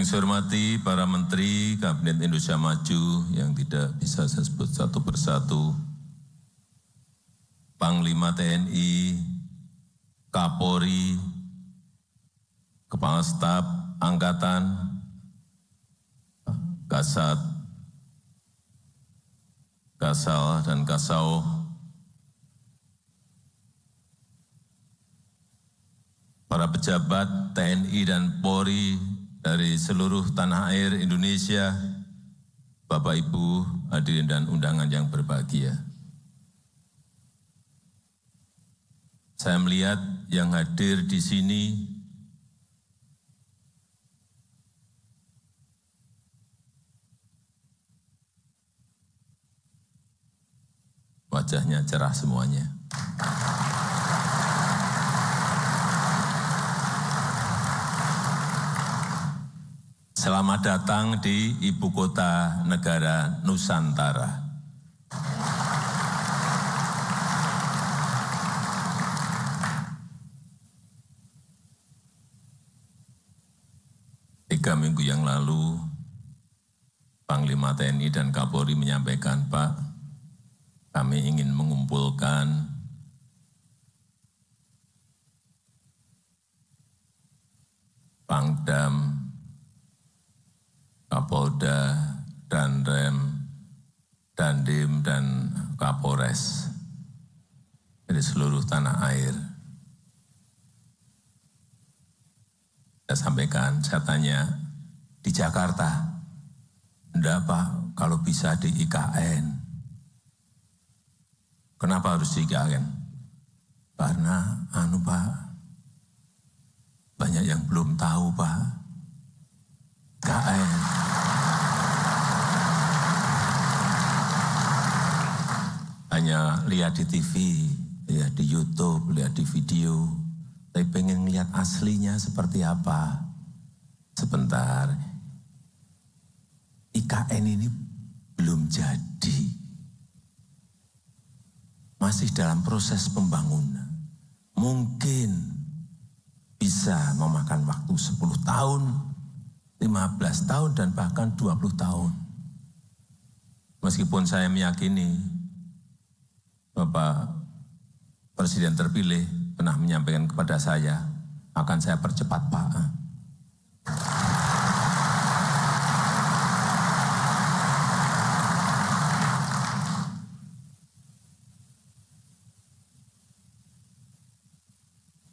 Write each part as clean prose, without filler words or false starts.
Yang saya hormati para Menteri Kabinet Indonesia Maju yang tidak bisa saya sebut satu persatu, Panglima TNI, Kapolri, Kepala Staf Angkatan, Kasat, Kasal, dan Kasau, para pejabat TNI dan Polri dari seluruh tanah air Indonesia, Bapak Ibu hadirin dan undangan yang berbahagia. Saya melihat yang hadir di sini wajahnya cerah semuanya. Selamat datang di Ibu Kota Negara Nusantara. Tiga minggu yang lalu, Panglima TNI dan Kapolri menyampaikan, Pak, kami ingin mengumpulkan Pangdam, Kapolda, Danrem, Dandim, dan Kapolres dari seluruh tanah air. Saya sampaikan, saya tanya, di Jakarta, enggak Pak, kalau bisa di IKN. Kenapa harus di IKN? Karena, Pak, banyak yang belum tahu Pak, IKN. Hanya lihat di TV, lihat di YouTube, lihat di video, tapi pengen lihat aslinya seperti apa. Sebentar, IKN ini belum jadi. Masih dalam proses pembangunan. Mungkin bisa memakan waktu 10 tahun, 15 tahun, dan bahkan 20 tahun. Meskipun saya meyakini Bapak Presiden terpilih pernah menyampaikan kepada saya, akan saya percepat Pak.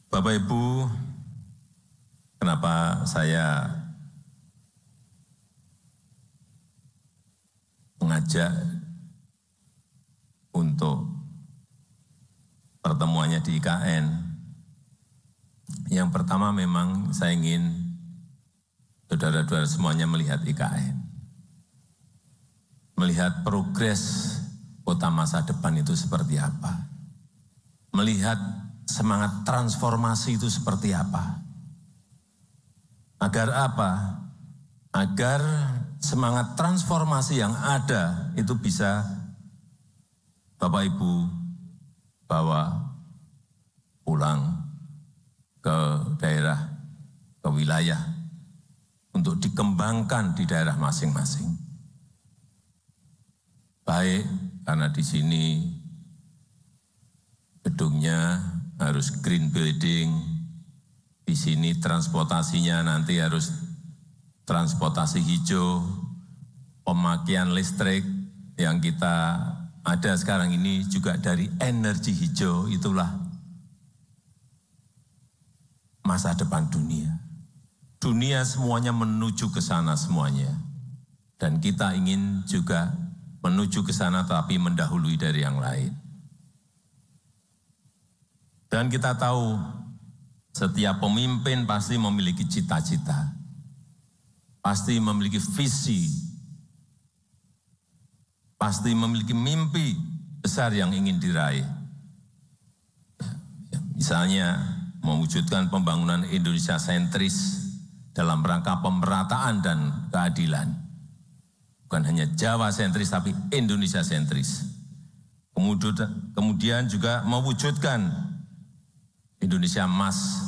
Bapak Ibu, kenapa saya mengajak untuk pertemuannya di IKN? Yang pertama memang saya ingin saudara-saudara semuanya melihat IKN. Melihat progres kota masa depan itu seperti apa. Melihat semangat transformasi itu seperti apa. Agar apa? Agar semangat transformasi yang ada itu bisa Bapak Ibu bawa pulang ke daerah, ke wilayah, untuk dikembangkan di daerah masing-masing. Baik, karena di sini gedungnya harus green building, di sini transportasinya nanti harus transportasi hijau, pemakaian listrik yang kita ada sekarang ini juga dari energi hijau. Itulah masa depan dunia. Dunia semuanya menuju ke sana semuanya. Dan kita ingin juga menuju ke sana tapi mendahului dari yang lain. Dan kita tahu setiap pemimpin pasti memiliki cita-cita. Pasti memiliki visi. Pasti memiliki mimpi besar yang ingin diraih. Misalnya mewujudkan pembangunan Indonesia sentris dalam rangka pemerataan dan keadilan. Bukan hanya Jawa sentris tapi Indonesia sentris. Kemudian juga mewujudkan Indonesia emas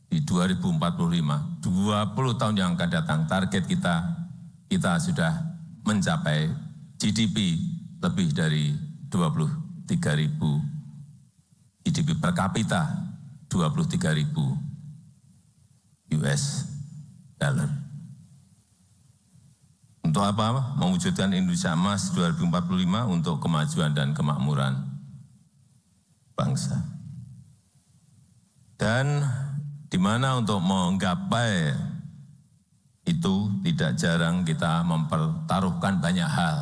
di 2045, 20 tahun yang akan datang, target kita sudah mencapai GDP lebih dari 23.000 GDP per kapita 23.000 US dollar. Untuk apa? Mewujudkan Indonesia Emas 2045 untuk kemajuan dan kemakmuran bangsa. Dan di mana untuk menggapai itu tidak jarang kita mempertaruhkan banyak hal.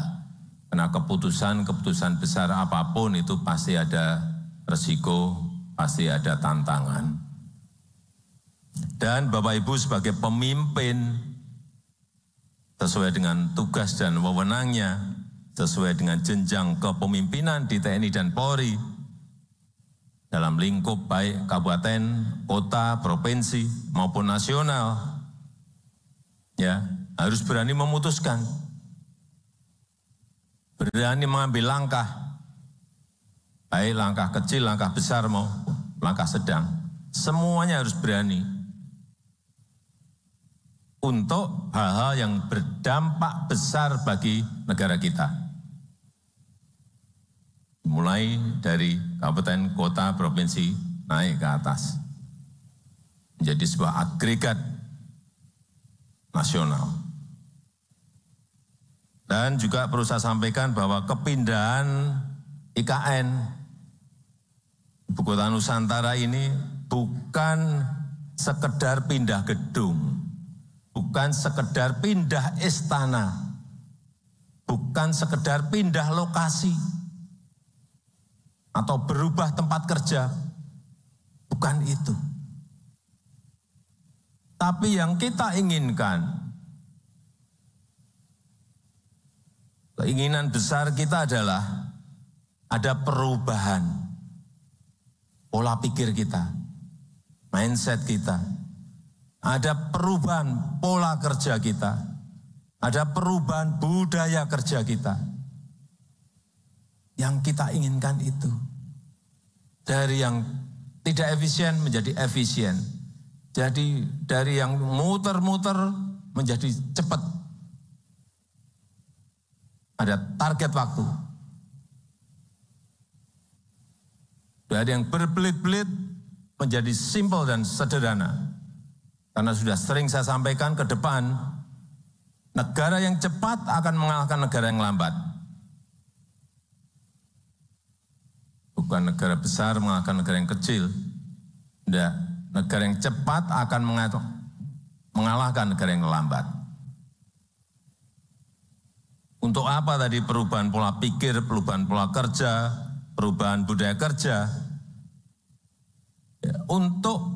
Karena keputusan besar apapun itu pasti ada resiko, pasti ada tantangan. Dan Bapak Ibu sebagai pemimpin sesuai dengan tugas dan wewenangnya, sesuai dengan jenjang kepemimpinan di TNI dan Polri, dalam lingkup baik kabupaten, kota, provinsi maupun nasional, ya harus berani memutuskan, berani mengambil langkah, baik langkah kecil, langkah besar maupun langkah sedang, semuanya harus berani untuk hal-hal yang berdampak besar bagi negara kita. Mulai dari kabupaten, kota, provinsi, naik ke atas. Menjadi sebuah agregat nasional. Dan juga perlu saya sampaikan bahwa kepindahan IKN Ibu Kota Nusantara ini bukan sekedar pindah gedung, bukan sekedar pindah istana, bukan sekedar pindah lokasi, atau berubah tempat kerja, bukan itu. Tapi yang kita inginkan, keinginan besar kita adalah ada perubahan pola pikir kita, mindset kita, ada perubahan pola kerja kita, ada perubahan budaya kerja kita. Yang kita inginkan itu. Dari yang tidak efisien menjadi efisien. Jadi dari yang muter-muter menjadi cepat. Ada target waktu. Dari yang berbelit-belit menjadi simpel dan sederhana. Karena sudah sering saya sampaikan ke depan, negara yang cepat akan mengalahkan negara yang lambat. Bukan negara besar mengalahkan negara yang kecil. Tidak, negara yang cepat akan mengalahkan negara yang lambat. Untuk apa tadi perubahan pola pikir, perubahan pola kerja, perubahan budaya kerja? Ya, untuk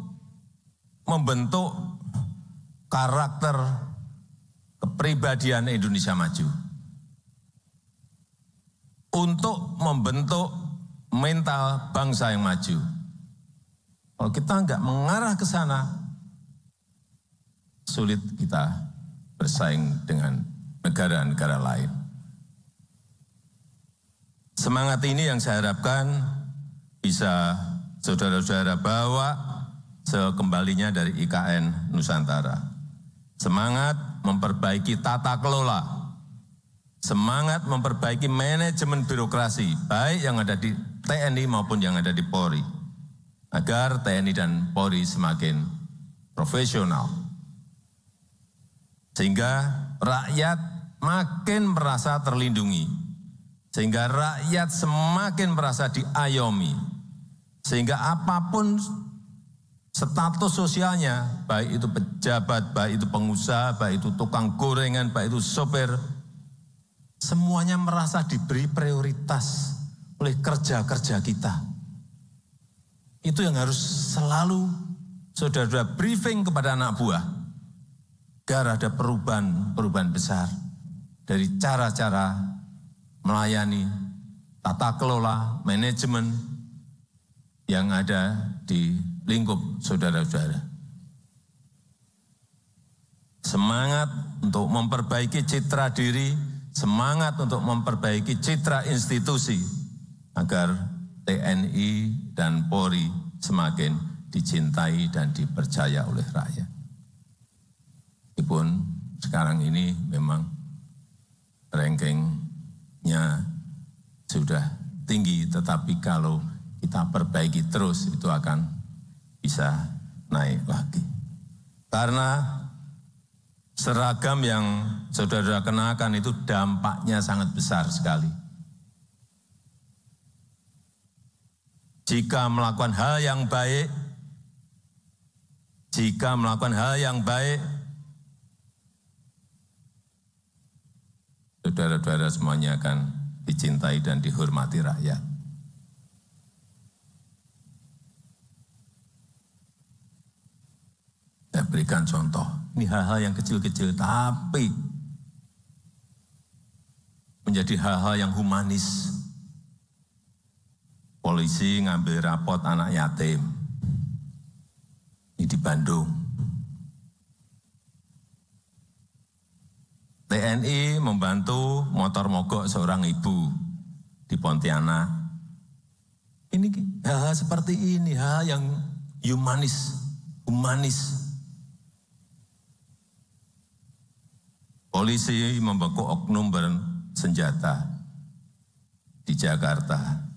membentuk karakter kepribadian Indonesia maju. Untuk membentuk mental bangsa yang maju. Kalau kita enggak mengarah ke sana, sulit kita bersaing dengan negara-negara lain. Semangat ini yang saya harapkan bisa saudara-saudara bawa sekembalinya dari IKN Nusantara. Semangat memperbaiki tata kelola, semangat memperbaiki manajemen birokrasi, baik yang ada di TNI maupun yang ada di Polri, agar TNI dan Polri semakin profesional. Sehingga rakyat makin merasa terlindungi, sehingga rakyat semakin merasa diayomi, sehingga apapun status sosialnya, baik itu pejabat, baik itu pengusaha, baik itu tukang gorengan, baik itu sopir, semuanya merasa diberi prioritas oleh kerja-kerja kita. Itu yang harus selalu saudara briefing kepada anak buah, agar ada perubahan besar dari cara-cara melayani, tata kelola, manajemen yang ada di lingkup saudara-saudara. Semangat untuk memperbaiki citra diri, semangat untuk memperbaiki citra institusi, agar TNI dan Polri semakin dicintai dan dipercaya oleh rakyat. Meskipun sekarang ini memang rankingnya sudah tinggi, tetapi kalau kita perbaiki terus itu akan bisa naik lagi. Karena seragam yang saudara kenakan itu dampaknya sangat besar sekali. Jika melakukan hal yang baik, saudara-saudara semuanya akan dicintai dan dihormati rakyat. Saya berikan contoh, ini hal-hal yang kecil-kecil tapi menjadi hal-hal yang humanis. Polisi ngambil rapot anak yatim, ini di Bandung. TNI membantu motor mogok seorang ibu di Pontianak. Ini hal-hal seperti ini, hal yang humanis. Polisi membekuk oknum bersenjata di Jakarta.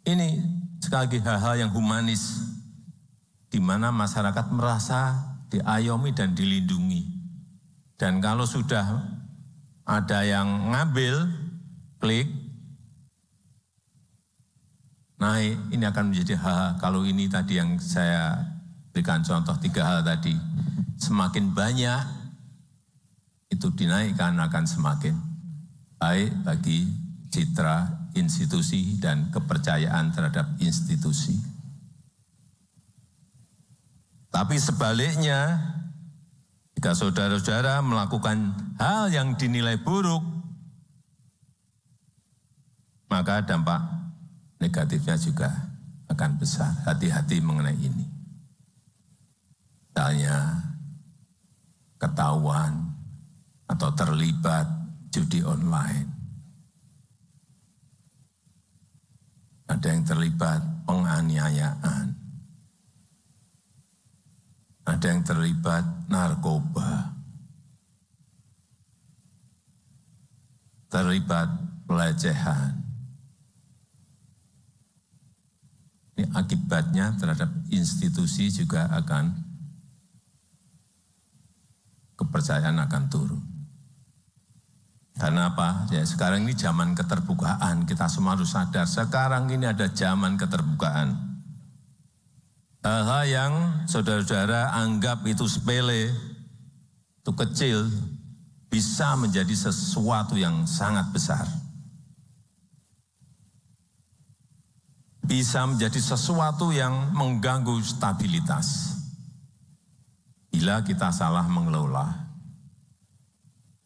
Ini sekali lagi hal-hal yang humanis, di mana masyarakat merasa diayomi dan dilindungi. Dan kalau sudah ada yang ngambil, klik, naik, ini akan menjadi hal, kalau ini tadi yang saya berikan contoh 3 hal tadi, semakin banyak itu dinaikkan akan semakin baik bagi citra institusi dan kepercayaan terhadap institusi. Tapi sebaliknya, jika saudara-saudara melakukan hal yang dinilai buruk, maka dampak negatifnya juga akan besar. Hati-hati mengenai ini. Misalnya ketahuan atau terlibat judi online. Ada yang terlibat penganiayaan. Ada yang terlibat narkoba. Terlibat pelecehan. Ini akibatnya terhadap institusi juga akan, kepercayaan akan turun. Karena apa? Ya, sekarang ini zaman keterbukaan, kita semua harus sadar, sekarang ini ada zaman keterbukaan. Hal-hal yang saudara-saudara anggap itu sepele, itu kecil, bisa menjadi sesuatu yang sangat besar. Bisa menjadi sesuatu yang mengganggu stabilitas. Bila kita salah mengelola.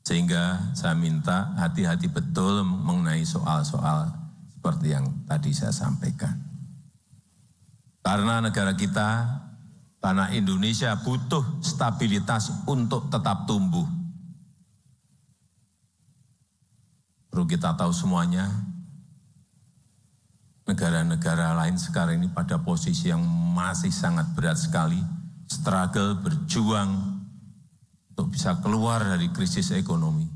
Sehingga saya minta hati-hati betul mengenai soal-soal seperti yang tadi saya sampaikan. Karena negara kita, karena Indonesia butuh stabilitas untuk tetap tumbuh. Perlu kita tahu semuanya, negara-negara lain sekarang ini pada posisi yang masih sangat berat sekali, struggle, berjuang, untuk bisa keluar dari krisis ekonomi.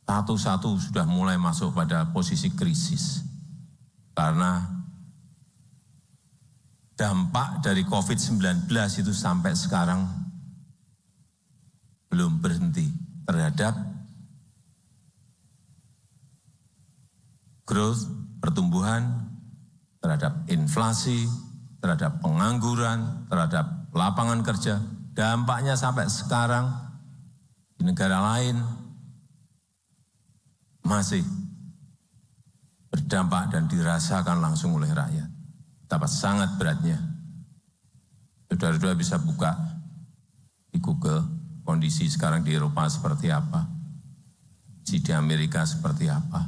Satu-satu sudah mulai masuk pada posisi krisis. Karena dampak dari COVID-19 itu sampai sekarang belum berhenti terhadap growth, pertumbuhan, terhadap inflasi, terhadap pengangguran, terhadap lapangan kerja. Dampaknya sampai sekarang di negara lain masih berdampak dan dirasakan langsung oleh rakyat. Betapa sangat beratnya. Saudara-saudara bisa buka di Google kondisi sekarang di Eropa seperti apa, di Amerika seperti apa,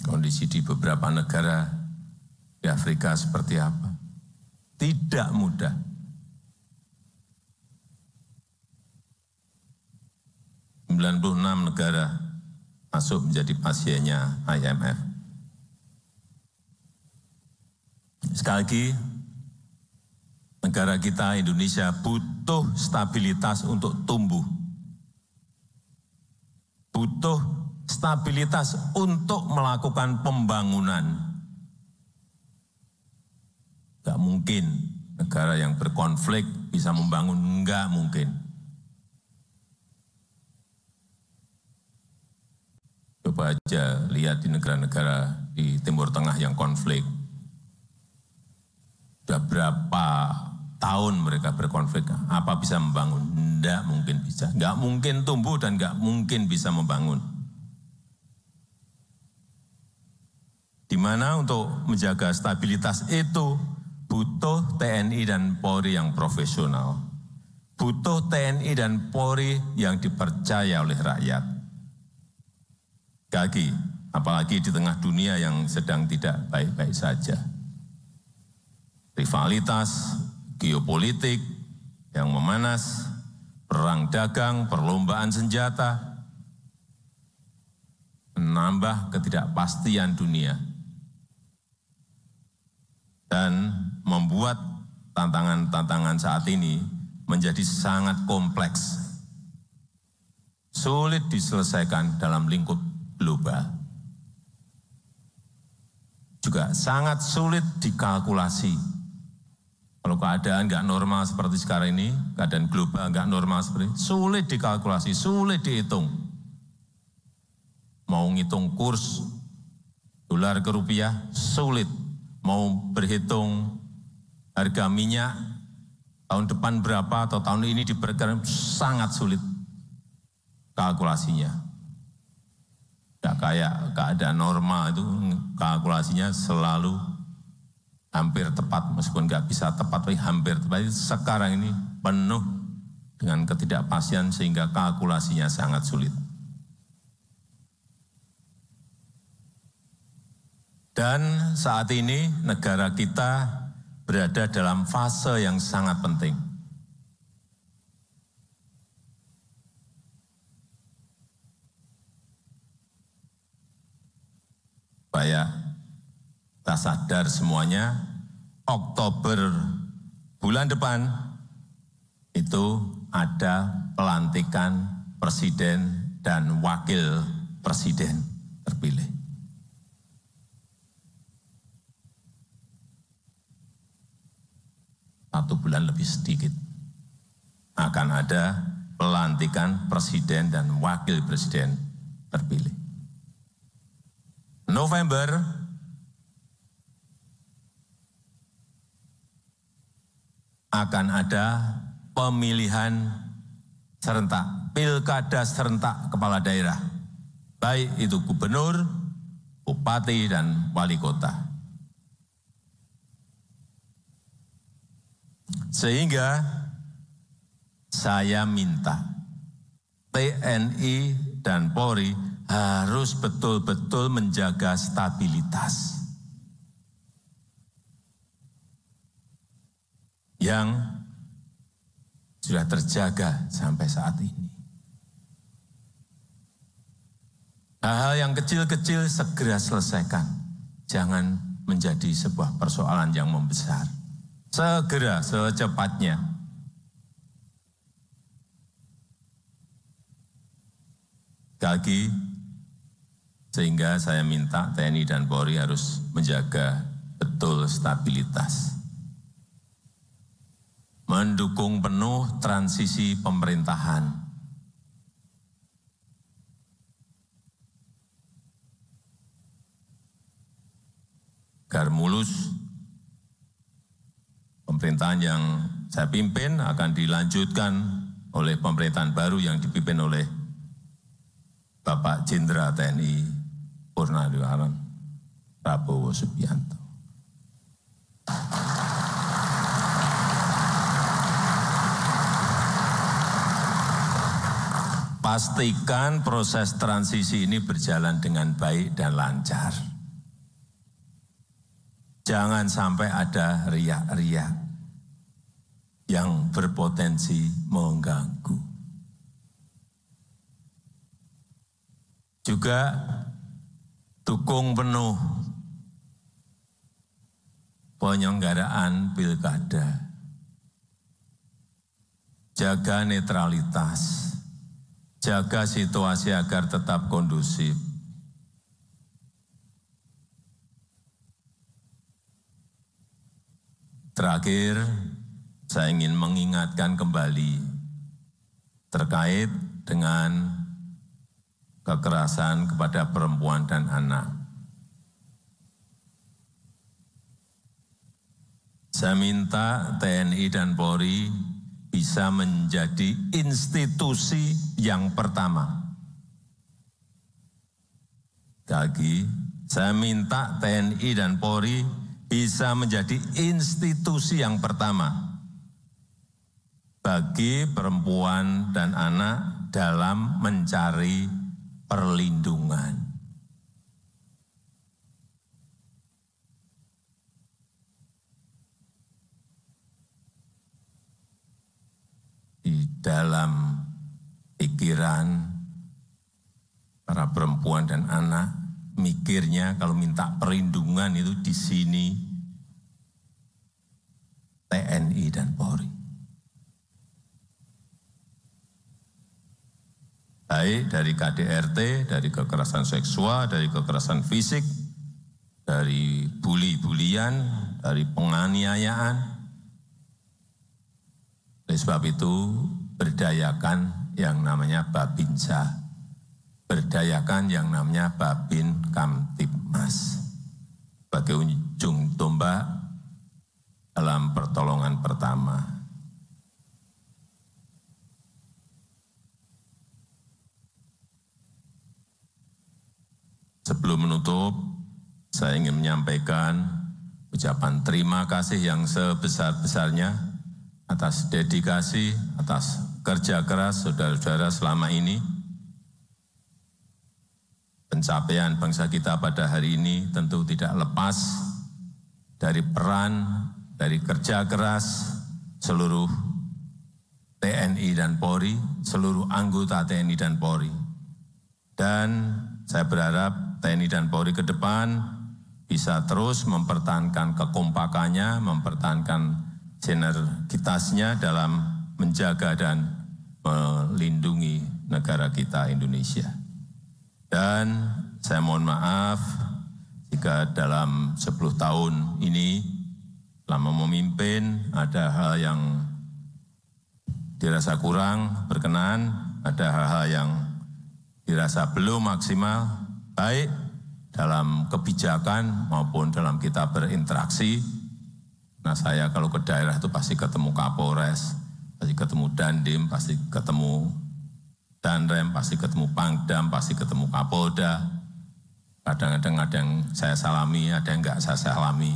kondisi di beberapa negara di Afrika seperti apa. Tidak mudah. Negara masuk menjadi pasiennya IMF. Sekali lagi, negara kita Indonesia butuh stabilitas untuk tumbuh. Butuh stabilitas untuk melakukan pembangunan. Gak mungkin negara yang berkonflik bisa membangun, enggak mungkin. Coba aja lihat di negara-negara di Timur Tengah yang konflik. Sudah berapa tahun mereka berkonflik, apa bisa membangun? Enggak mungkin bisa. Enggak mungkin tumbuh dan enggak mungkin bisa membangun. Di mana untuk menjaga stabilitas itu butuh TNI dan Polri yang profesional. Butuh TNI dan Polri yang dipercaya oleh rakyat. Sekali lagi, apalagi di tengah dunia yang sedang tidak baik-baik saja. Rivalitas, geopolitik yang memanas, perang dagang, perlombaan senjata, menambah ketidakpastian dunia, dan membuat tantangan-tantangan saat ini menjadi sangat kompleks, sulit diselesaikan dalam lingkup global, juga sangat sulit dikalkulasi. Kalau keadaan nggak normal seperti sekarang ini, keadaan global nggak normal seperti ini, sulit dikalkulasi, sulit dihitung. Mau ngitung kurs dolar ke rupiah, sulit. Mau berhitung harga minyak tahun depan berapa atau tahun ini diperkirakan, sangat sulit kalkulasinya. Nggak kayak keadaan normal itu kalkulasinya selalu hampir tepat, meskipun nggak bisa tepat, tapi hampir tepat. Sekarang ini penuh dengan ketidakpastian sehingga kalkulasinya sangat sulit. Dan saat ini negara kita berada dalam fase yang sangat penting. Supaya kita sadar semuanya, Oktober bulan depan itu ada pelantikan presiden dan wakil presiden terpilih. Satu bulan lebih sedikit akan ada pelantikan presiden dan wakil presiden terpilih. November akan ada pemilihan serentak, pilkada serentak kepala daerah, baik itu gubernur, bupati, dan wali kota. Sehingga saya minta TNI dan Polri harus betul-betul menjaga stabilitas yang sudah terjaga sampai saat ini. Hal-hal yang kecil-kecil segera selesaikan, jangan menjadi sebuah persoalan yang membesar. Segera, secepatnya. Sekali lagi, sehingga saya minta TNI dan Polri harus menjaga betul stabilitas. Mendukung penuh transisi pemerintahan. Agar mulus, pemerintahan yang saya pimpin akan dilanjutkan oleh pemerintahan baru yang dipimpin oleh Bapak Jenderal TNI Purnawirawan Prabowo Subianto. Pastikan proses transisi ini berjalan dengan baik dan lancar. Jangan sampai ada riak-riak yang berpotensi mengganggu. Juga dukung penuh penyelenggaraan pilkada. Jaga netralitas, jaga situasi agar tetap kondusif. Terakhir, saya ingin mengingatkan kembali terkait dengan kekerasan kepada perempuan dan anak. Saya minta TNI dan Polri bisa menjadi institusi yang pertama. Lagi, saya minta TNI dan Polri bisa menjadi institusi yang pertama bagi perempuan dan anak dalam mencari perlindungan. Di dalam pikiran para perempuan dan anak, mikirnya kalau minta perlindungan itu di sini TNI dan Polri. Baik dari KDRT, dari kekerasan seksual, dari kekerasan fisik, dari bully-bulian, dari penganiayaan. Oleh sebab itu, berdayakan yang namanya Babinsa, berdayakan yang namanya Babin Kamtibmas sebagai ujung tombak dalam pertolongan pertama. Sebelum menutup, saya ingin menyampaikan ucapan terima kasih yang sebesar-besarnya atas dedikasi, atas kerja keras saudara-saudara selama ini. Pencapaian bangsa kita pada hari ini tentu tidak lepas dari peran, dari kerja keras seluruh TNI dan Polri, seluruh anggota TNI dan Polri. Dan saya berharap TNI dan Polri ke depan bisa terus mempertahankan kekompakannya, mempertahankan sinergitasnya dalam menjaga dan melindungi negara kita Indonesia. Dan saya mohon maaf jika dalam 10 tahun ini selama memimpin ada hal yang dirasa kurang berkenan, ada hal-hal yang dirasa belum maksimal, baik dalam kebijakan maupun dalam kita berinteraksi. Nah, saya kalau ke daerah itu pasti ketemu Kapolres, pasti ketemu Dandim, pasti ketemu Danrem, pasti ketemu Pangdam, pasti ketemu Kapolda. Kadang-kadang ada yang saya salami, ada yang enggak saya salami.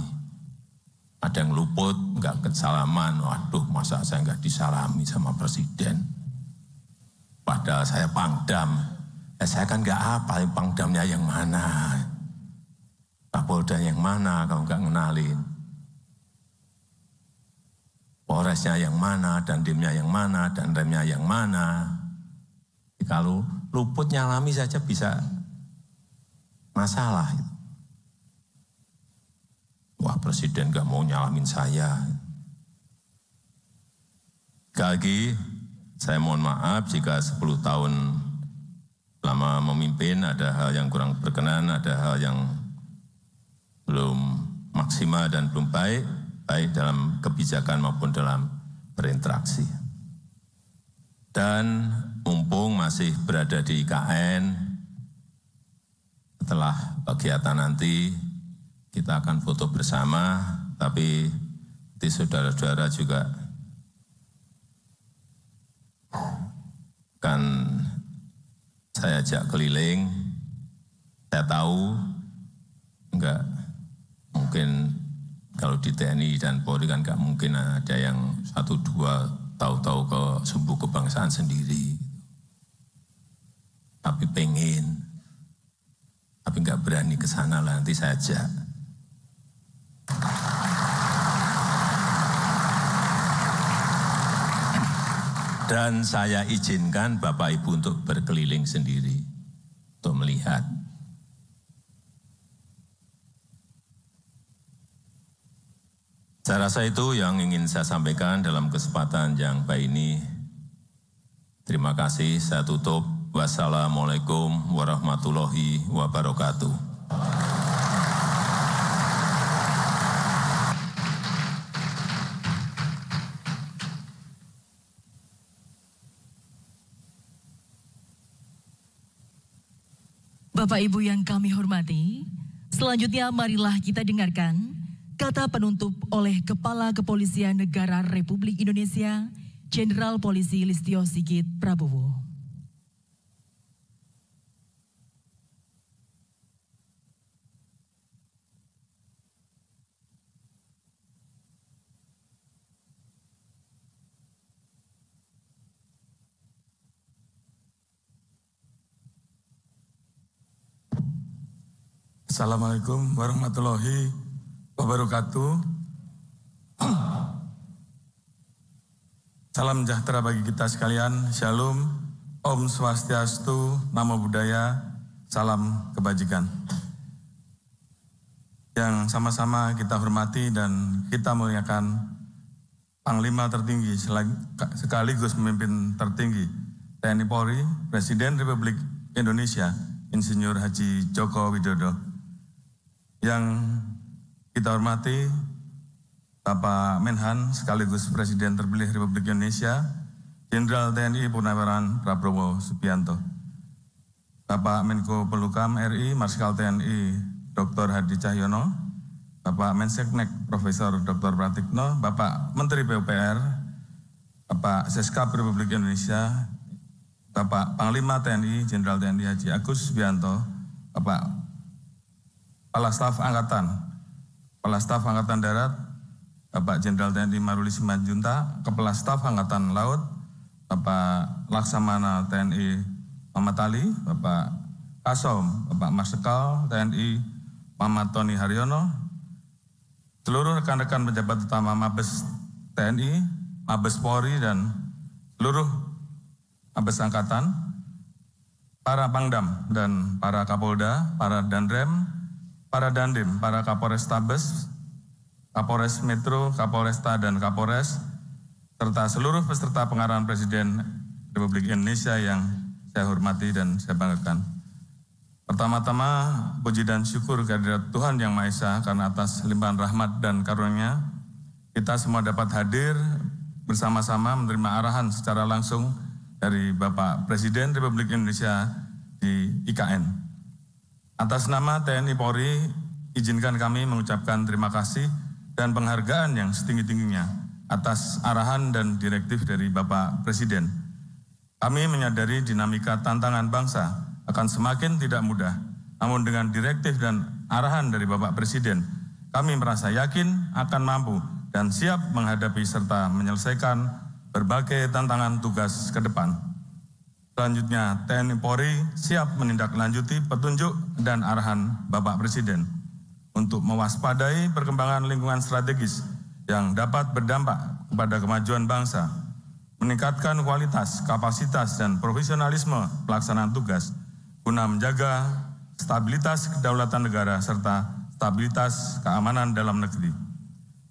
Ada yang luput, enggak kesalaman. Waduh, masa saya enggak disalami sama Presiden. Padahal saya Pangdam. Saya kan enggak apa, Pangdamnya yang mana. Kapolda yang mana kalau enggak ngenalin. Polresnya yang mana, Dandimnya yang mana, dan remnya yang mana. Kalau luput nyalami saja bisa masalah. Wah, Presiden gak mau nyalamin saya. Sekali lagi, saya mohon maaf jika 10 tahun lama memimpin ada hal yang kurang berkenan, ada hal yang belum maksimal dan belum baik, baik dalam kebijakan maupun dalam berinteraksi. Dan mumpung masih berada di IKN, setelah kegiatan nanti kita akan foto bersama, tapi di saudara-saudara juga akan saya ajak keliling. Saya tahu enggak mungkin kalau di TNI dan Polri kan enggak mungkin ada yang 1-2 tahu-tahu ke sumbu kebangsaan sendiri. Tapi pengen, tapi enggak berani ke sana lah, nanti saya ajak. Dan saya izinkan Bapak Ibu untuk berkeliling sendiri, untuk melihat. Saya rasa itu yang ingin saya sampaikan dalam kesempatan yang baik ini. Terima kasih, saya tutup. Wassalamualaikum warahmatullahi wabarakatuh. Bapak Ibu yang kami hormati, selanjutnya marilah kita dengarkan kata penutup oleh Kepala Kepolisian Negara Republik Indonesia, Jenderal Polisi Listio Sigit Prabowo. Assalamualaikum warahmatullahi wabarakatuh. Salam sejahtera bagi kita sekalian. Shalom, Om Swastiastu, Namo Buddhaya, salam kebajikan. Yang sama-sama kita hormati dan kita muliakan Panglima tertinggi sekaligus pemimpin tertinggi TNI Polri, Presiden Republik Indonesia, Insinyur Haji Joko Widodo. Yang kita hormati Bapak Menhan sekaligus Presiden terpilih Republik Indonesia, Jenderal TNI Purnawirawan Prabowo Subianto. Bapak Menko Polhukam RI, Marskal TNI Dr. Hadi Cahyono, Bapak Menseknek Profesor Dr. Pratikno, Bapak Menteri PUPR, Bapak Seskap Republik Indonesia, Bapak Panglima TNI Jenderal TNI Haji Agus Subianto, Bapak Kepala Staf Angkatan Darat, Bapak Jenderal TNI Maruli Simanjuntak, Kepala Staf Angkatan Laut, Bapak Laksamana TNI Muhammad Ali, Bapak Kasom, Bapak Marsikal TNI Muhammad Tony Haryono, seluruh rekan-rekan pejabat utama Mabes TNI, Mabes Polri, dan seluruh Mabes Angkatan, para Pangdam dan para Kapolda, para Danrem, para Dandim, para Kapolrestabes, Kapolres Metro, Kapolresta, dan Kapolres, serta seluruh peserta pengarahan Presiden Republik Indonesia yang saya hormati dan saya banggakan. Pertama-tama, puji dan syukur kehadirat Tuhan Yang Maha Esa karena atas limpahan rahmat dan karunia kita semua dapat hadir bersama-sama menerima arahan secara langsung dari Bapak Presiden Republik Indonesia di IKN. Atas nama TNI Polri, izinkan kami mengucapkan terima kasih dan penghargaan yang setinggi-tingginya atas arahan dan direktif dari Bapak Presiden. Kami menyadari dinamika tantangan bangsa akan semakin tidak mudah, namun dengan direktif dan arahan dari Bapak Presiden, kami merasa yakin akan mampu dan siap menghadapi serta menyelesaikan berbagai tantangan tugas ke depan. Selanjutnya, TNI Polri siap menindaklanjuti petunjuk dan arahan Bapak Presiden untuk mewaspadai perkembangan lingkungan strategis yang dapat berdampak kepada kemajuan bangsa, meningkatkan kualitas, kapasitas, dan profesionalisme pelaksanaan tugas, guna menjaga stabilitas kedaulatan negara serta stabilitas keamanan dalam negeri,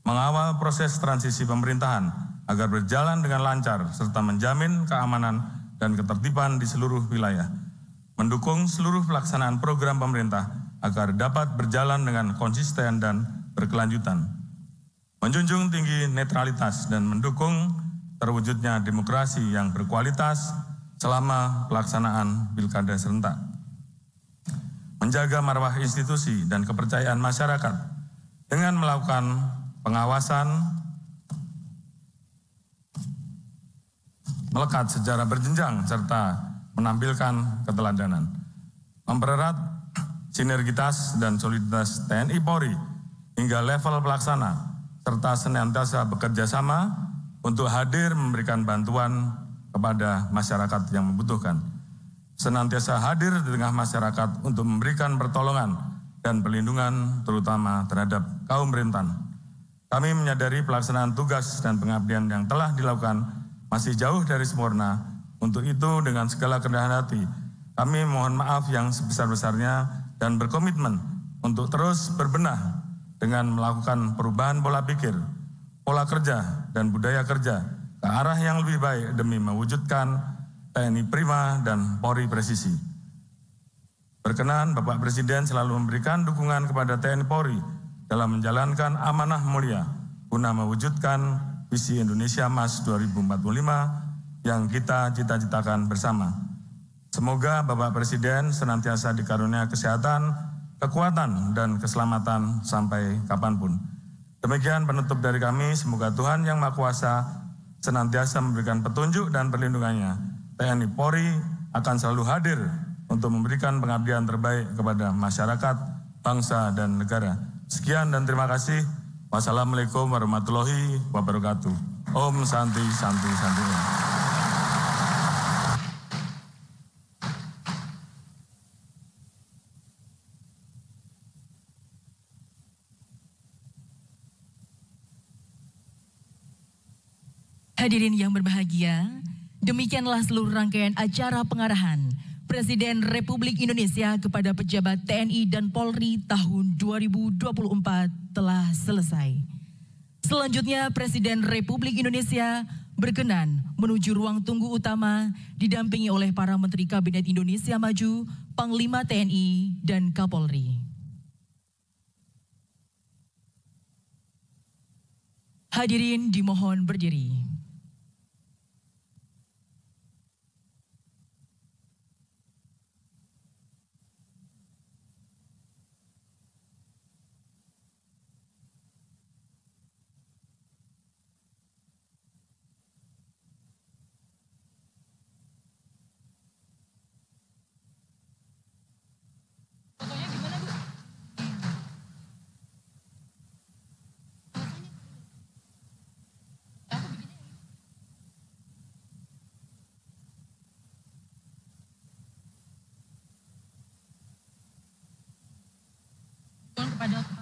mengawal proses transisi pemerintahan agar berjalan dengan lancar serta menjamin keamanan dan ketertiban di seluruh wilayah, mendukung seluruh pelaksanaan program pemerintah agar dapat berjalan dengan konsisten dan berkelanjutan, menjunjung tinggi netralitas dan mendukung terwujudnya demokrasi yang berkualitas selama pelaksanaan pilkada serentak, menjaga marwah institusi dan kepercayaan masyarakat dengan melakukan pengawasan melekat secara berjenjang serta menampilkan keteladanan, mempererat sinergitas dan soliditas TNI Polri hingga level pelaksana serta senantiasa bekerja sama untuk hadir memberikan bantuan kepada masyarakat yang membutuhkan, senantiasa hadir di tengah masyarakat untuk memberikan pertolongan dan perlindungan terutama terhadap kaum rentan. Kami menyadari pelaksanaan tugas dan pengabdian yang telah dilakukan masih jauh dari sempurna. Untuk itu dengan segala kerendahan hati, kami mohon maaf yang sebesar-besarnya dan berkomitmen untuk terus berbenah dengan melakukan perubahan pola pikir, pola kerja dan budaya kerja ke arah yang lebih baik demi mewujudkan TNI prima dan Polri presisi. Berkenan Bapak Presiden selalu memberikan dukungan kepada TNI Polri dalam menjalankan amanah mulia guna mewujudkan visi Indonesia Emas 2045 yang kita cita-citakan bersama. Semoga Bapak Presiden senantiasa dikarunia kesehatan, kekuatan, dan keselamatan sampai kapanpun. Demikian penutup dari kami, semoga Tuhan Yang Maha Kuasa senantiasa memberikan petunjuk dan perlindungannya. TNI Polri akan selalu hadir untuk memberikan pengabdian terbaik kepada masyarakat, bangsa, dan negara. Sekian dan terima kasih. Wassalamualaikum warahmatullahi wabarakatuh. Om Santi Santi Santi. Hadirin yang berbahagia, demikianlah seluruh rangkaian acara pengarahan Presiden Republik Indonesia kepada pejabat TNI dan Polri tahun 2024 telah selesai. Selanjutnya Presiden Republik Indonesia berkenan menuju ruang tunggu utama didampingi oleh para Menteri Kabinet Indonesia Maju, Panglima TNI, dan Kapolri. Hadirin dimohon berdiri. Kepada